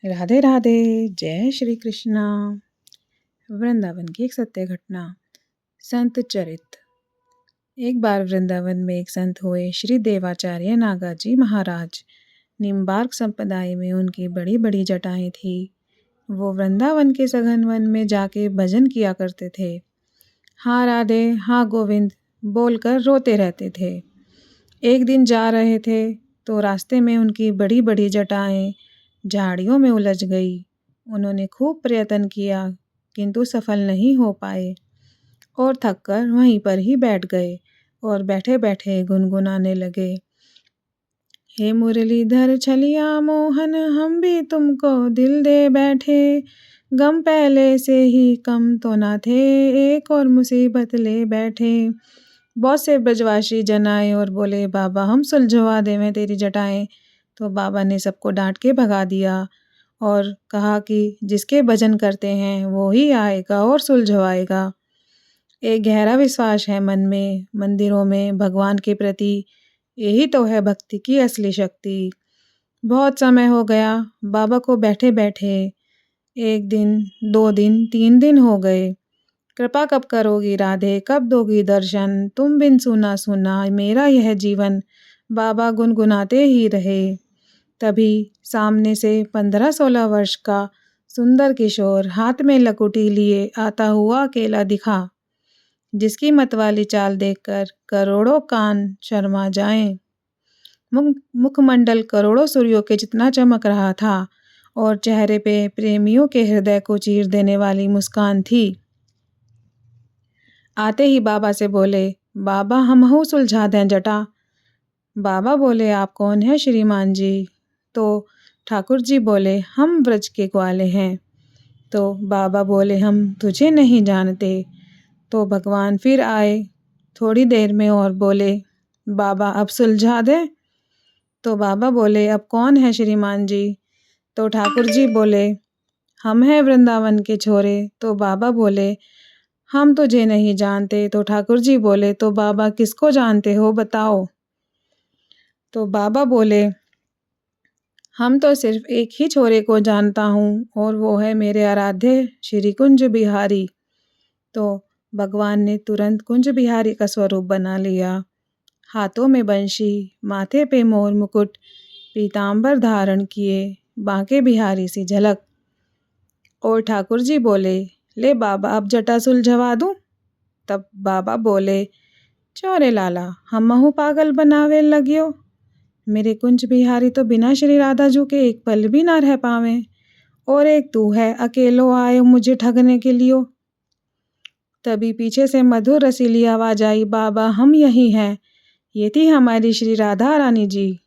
राधे राधे। जय श्री कृष्णा। वृंदावन की एक सत्य घटना। संत चरित। एक बार वृंदावन में एक संत हुए श्री देवाचार्य नागाजी महाराज। निम्बार्क संप्रदाय में उनकी बड़ी बड़ी जटाएं थी। वो वृंदावन के सघन वन में जाके भजन किया करते थे। हाँ राधे हाँ गोविंद बोलकर रोते रहते थे। एक दिन जा रहे थे तो रास्ते में उनकी बड़ी बड़ी जटाएं झाड़ियों में उलझ गई। उन्होंने खूब प्रयत्न किया किंतु सफल नहीं हो पाए और थककर वहीं पर ही बैठ गए और बैठे बैठे गुनगुनाने लगे। हे मुरलीधर छलिया मोहन हम भी तुमको दिल दे बैठे। गम पहले से ही कम तो ना थे एक और मुसीबत ले बैठे। बहुत से ब्रजवासी जन आए और बोले बाबा हम सुलझवा देवें तेरी जटाएं। तो बाबा ने सबको डांट के भगा दिया और कहा कि जिसके भजन करते हैं वो ही आएगा और सुलझवाएगा। एक गहरा विश्वास है मन में मंदिरों में भगवान के प्रति। यही तो है भक्ति की असली शक्ति। बहुत समय हो गया बाबा को बैठे बैठे। 1 दिन 2 दिन 3 दिन हो गए। कृपा कब करोगी राधे कब दोगी दर्शन। तुम बिन सुना सुना मेरा यह जीवन। बाबा गुनगुनाते ही रहे। तभी सामने से 15-16 वर्ष का सुंदर किशोर हाथ में लकुटी लिए आता हुआ अकेला दिखा। जिसकी मतवाली चाल देखकर करोड़ों कान शर्मा जाएं। मुखमंडल करोड़ों सूर्यों के जितना चमक रहा था और चेहरे पे प्रेमियों के हृदय को चीर देने वाली मुस्कान थी। आते ही बाबा से बोले बाबा हमहू सुलझा दें जटा। बाबा बोले आप कौन है श्रीमान जी। तो ठाकुर जी बोले हम ब्रज के ग्वाले हैं। तो बाबा बोले हम तुझे नहीं जानते। तो भगवान फिर आए थोड़ी देर में और बोले बाबा अब सुलझा दे। तो बाबा बोले अब कौन है श्रीमान जी। तो ठाकुर जी बोले हम हैं वृंदावन के छोरे। तो बाबा बोले हम तुझे नहीं जानते। तो ठाकुर जी बोले तो बाबा किसको जानते हो बताओ। तो बाबा बोले हम तो सिर्फ एक ही छोरे को जानता हूँ और वो है मेरे आराध्य श्री कुंज बिहारी। तो भगवान ने तुरंत कुंज बिहारी का स्वरूप बना लिया। हाथों में बंशी माथे पे मोर मुकुट पीतांबर धारण किए बांके बिहारी सी झलक। और ठाकुर जी बोले ले बाबा अब जटा सुलझवा दूं। तब बाबा बोले चोरे लाला हमहू पागल बनावे लगियो। मेरे कुंज बिहारी तो बिना श्री राधा जू के एक पल भी ना रह पावे और एक तू है अकेलो आए मुझे ठगने के लिए। तभी पीछे से मधुर रसीली आवाज आई बाबा हम यही हैं। ये थी हमारी श्री राधा रानी जी।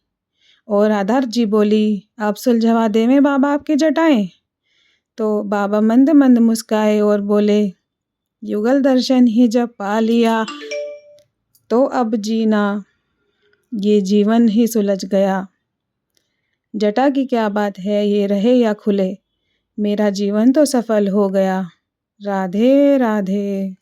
और राधा जी बोली आप सुलझवा देवें बाबा आपकी जटाएं। तो बाबा मंद मंद मुस्काए और बोले युगल दर्शन ही जब पा लिया तो अब जीना ये जीवन ही सुलझ गया। जटा की क्या बात है ये रहे या खुले। मेरा जीवन तो सफल हो गया। राधे राधे।